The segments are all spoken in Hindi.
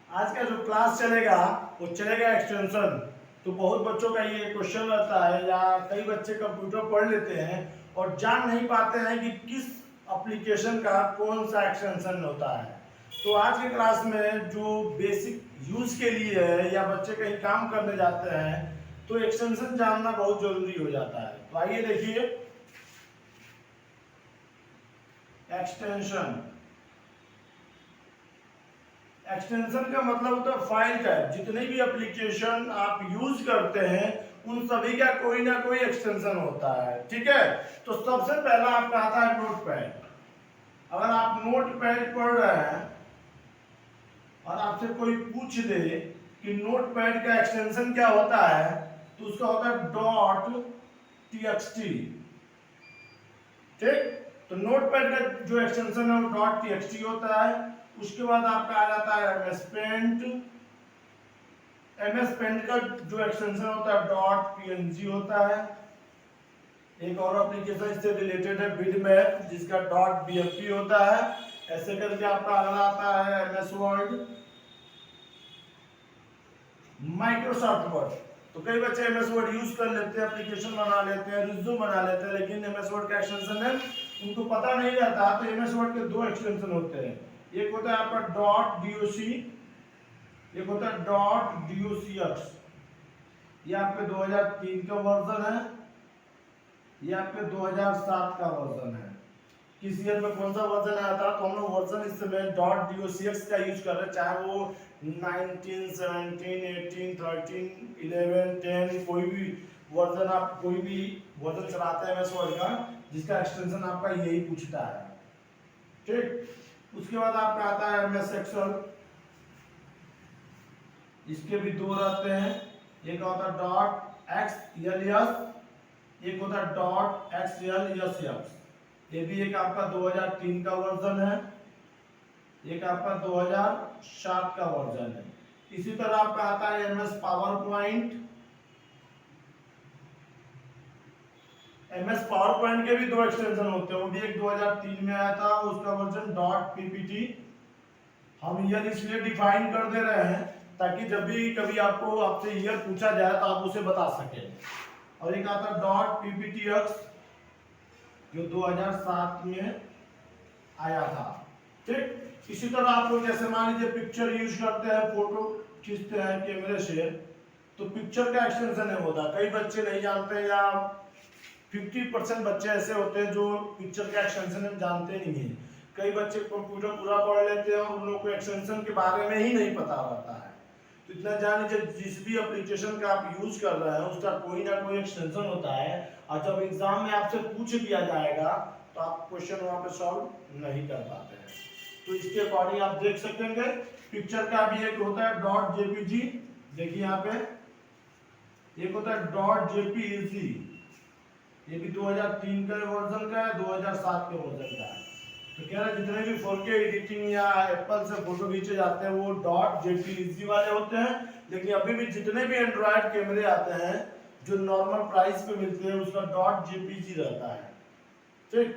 आज का जो क्लास चलेगा वो चलेगा एक्सटेंशन। तो बहुत बच्चों का ये क्वेश्चन रहता है या कई बच्चे कंप्यूटर पढ़ लेते हैं और जान नहीं पाते हैं कि किस एप्लीकेशन का कौन सा एक्सटेंशन होता है। तो आज के क्लास में जो बेसिक यूज के लिए है या बच्चे कहीं काम करने जाते हैं तो एक्सटेंशन जानना बहुत जरूरी हो जाता है। तो आइए देखिए एक्सटेंशन। एक्सटेंशन का मतलब होता है फाइल टाइप। जितने भी एप्लीकेशन आप यूज करते हैं उन सभी का कोई ना कोई एक्सटेंशन होता है, ठीक है। तो सबसे पहला आपका आता है नोटपैड। अगर आप नोटपैड पढ़ रहे हैं और आपसे कोई पूछ दे कि नोटपैड का एक्सटेंशन क्या होता है तो उसका होता है डॉट टीएक्सटी, ठीक। तो नोटपैड का जो एक्सटेंशन है वो डॉट टीएक्सटी होता है। उसके बाद आपका आ जाता है एमएस पेंट। एमएस पेंट का जो एक्सटेंशन होता है डॉट पीएनजी होता है। एक और एप्लीकेशन इससे रिलेटेड है बिटमैप जिसका डॉट बीएमपी होता है। ऐसे करके आपका अगला आता है एमएस वर्ड, माइक्रोसॉफ्ट वर्ड। तो कई बच्चे एमएस वर्ड यूज कर लेते हैं, एप्लीकेशन बना लेते हैं, रिज्यूम बना लेते हैं, लेकिन एमएस वर्ड का एक्सटेंशन है उनको पता नहीं रहता। तो एमएस वर्ड के दो एक्सटेंशन होते हैं, एक होता है आपका डॉट डीओसी, एक होता है डॉट डीओसीएक्स। ये आपके 2003 का वर्जन है, ये आपके 2007 का वर्जन है। किस ईयर में कौन सा वर्जन आया था तो हम लोग वर्जन इस समय डॉट डीओसीएक्स का यूज कर रहे हैं, चाहे वो 19, 17, 18, 13, 11, 10 कोई भी वर्जन, आप कोई भी वर्जन चलाते हैं एमएस वर्ड का जिसका एक्सटेंशन आपका यही पूछता है, ठीक। उसके बाद आपका आता है एमएस एक्सेल। इसके भी दो रहते हैं, एक होता है डॉट एक्सएलएस, एक होता है डॉट एक्सएलएस। ये भी एक आपका 2003 का वर्जन है, एक आपका 2007 का वर्जन है। इसी तरह आपका आता है MS power point. MS power point के भी दो एक्सटेंशन होते हैं, वो भी एक 2003 में आया था, उसका वर्जन डॉट पीपीटी। हम ईयर इसलिए डिफाइन कर दे रहे हैं ताकि जब भी कभी आपको आपसे ईयर पूछा जाए तो आप उसे बता सकें। और एक आता है डॉट पीपीटीएक्स जो 2007 में आया था, ठीक। इसी तरह आप लोग जैसे मान लीजिए पिक्चर यूज करते हैं, फोटो खींचते हैं कैमरे से, तो पिक्चर का एक्सटेंशन है होता है। कई बच्चे नहीं जानते या 50% बच्चे ऐसे होते हैं जो पिक्चर का एक्सटेंशन जानते नहीं है। कई बच्चे कंप्यूटर पूरा पढ़ लेते हैं और उन लोगों को एक्सटेंशन के बारे में ही नहीं पता रहता है। तो इतना जान लीजिए जिस भी एप्लीकेशन का आप यूज कर रहे हैं उसका कोई ना कोई एक्सटेंशन होता है, और जब एग्जाम में आपसे पूछ दिया जाएगा तो आप क्वेश्चन वहां पे सॉल्व नहीं कर पाते हैं। तो इसके अकॉर्डिंग आप देख सकेंगे पिक्चर का भी एक होता है डॉट जेपीजी, देखिए यहाँ पे एक होता है डॉट जेपीईजी, ये भी 2003 का वर्जन का है, 2007 के वर्जन का है। तो कह रहा है जितने भी 4K एडिटिंग या एप्पल से फोटो खींचे जाते हैं वो डॉट जेपीईजी वाले होते हैं, लेकिन अभी भी जितने भी एंड्रॉयड कैमरे आते हैं जो नॉर्मल प्राइस पे मिलते हैं उसका डॉट जेपीजी रहता है, ठीक।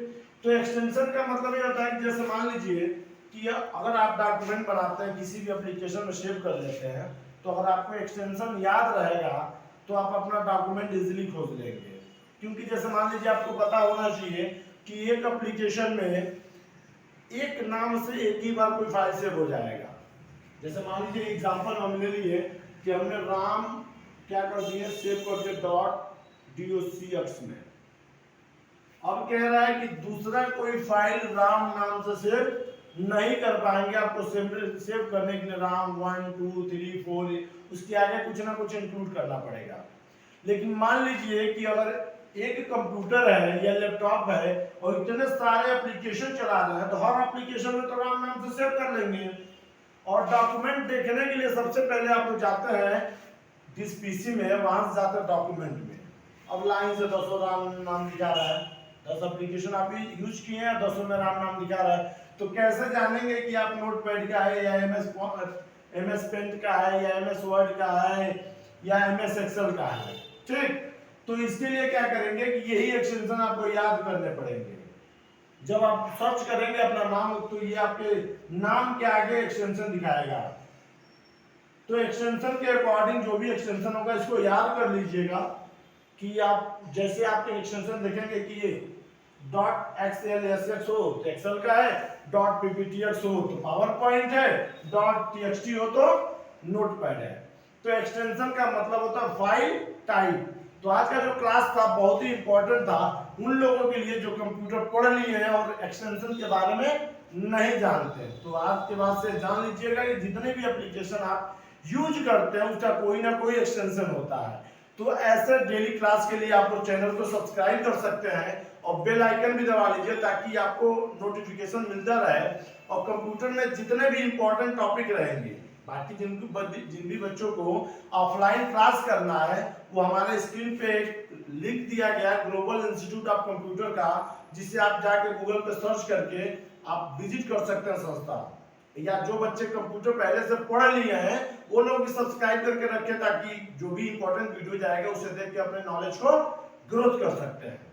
तो एक्सटेंशन का मतलब ये होता है कि जैसे मान लीजिए कि अगर आप डॉक्यूमेंट बनाते हैं किसी भी एप्लीकेशन में सेव कर लेते हैं, तो अगर आपको एक्सटेंशन याद रहेगा तो आप अपना डॉक्यूमेंट इजीली खोज लेंगे। क्योंकि जैसे मान लीजिए आपको पता होना चाहिए कि एक एप्लीकेशन में एक नाम से एक ही बार कोई फाइल सेव हो जाएगा। जैसे मान लीजिए एग्जांपल हम ले लिए कि हमने राम क्या कर दिए सेव कर दिए डॉट डॉक्स में। अब कह रहा है कि दूसरा कोई फाइल राम नाम से सेव नहीं कर पाएंगे, आपको सेव करने के लिए राम 1 2 3 4 उसके आगे कुछ ना कुछ इंक्लूड करना पड़ेगा। लेकिन मान लीजिए कि अगर एक कंप्यूटर है या लैपटॉप है और इतने सारे एप्लीकेशन चला रहे हैं तो हर एप्लीकेशन में तो राम नाम से सेव कर लेंगे। और डॉक्यूमेंट देखने के लिए सबसे पहले आप लोग जाते हैं जिस पीसी में, वहां से जाते हैं डॉक्यूमेंट में। अब लाइन से 10 राम नाम दिखा रहा है, 10 एप्लीकेशन आप यूज किए हैं, 10 में राम नाम दिखा रहा है, तो कैसे जानेंगे कि आप नोटपैड का है या एमएस पेंट का है या एमएस वर्ड का है या एमएस एक्सेल का है, ठीक। तो इसके लिए क्या करेंगे कि यही एक्सटेंशन आपको याद करने पड़ेंगे। जब आप सर्च करेंगे अपना नाम तो ये आपके नाम के आगे एक्सटेंशन दिखाएगा। तो एक्सटेंशन के अकॉर्डिंग जो भी एक्सटेंशन होगा इसको याद कर लीजिएगा कि आप जैसे आपके एक्सटेंशन देखेंगे कि ये डॉट XLSX हो तो एक्सेल का है, डॉट PPTX हो तो पावर पॉइंट है, डॉट TXT हो तो नोटपैड है। तो एक्सटेंशन का मतलब होता है फाइल टाइप। तो आज का जो क्लास था बहुत ही इंपॉर्टेंट था उन लोगों के लिए जो कंप्यूटर पढ़ लिए हैं और एक्सटेंशन के बारे में नहीं जानते। तो आज के बाद से जान लीजिएगा कि जितने भी एप्लीकेशन आप यूज करते हैं उसका कोई ना कोई एक्सटेंशन होता है। तो ऐसे डेली क्लास के लिए आप लोग चैनल को सब्सक्राइब कर सकते हैं और बेल आइकन भी दबा लीजिए ताकि आपको नोटिफिकेशन मिलता रहे। और कंप्यूटर में जितने भी इंपॉर्टेंट टॉपिक रहेंगे, बाकी जिन भी बच्चों को ऑफलाइन क्लास करना है वो हमारे स्क्रीन पे एक लिंक दिया गया है ग्लोबल इंस्टीट्यूट ऑफ कंप्यूटर का, जिसे आप जाके गूगल पे सर्च करके आप विजिट कर सकते हैं संस्था। या जो बच्चे कंप्यूटर पहले से पढ़ लिए हैं वो लोग भी सब्सक्राइब करके रखें ताकि जो भी इंपॉर्टेंट वीडियो जाएगा उसे देख के अपने नॉलेज को ग्रोथ कर सकते हैं।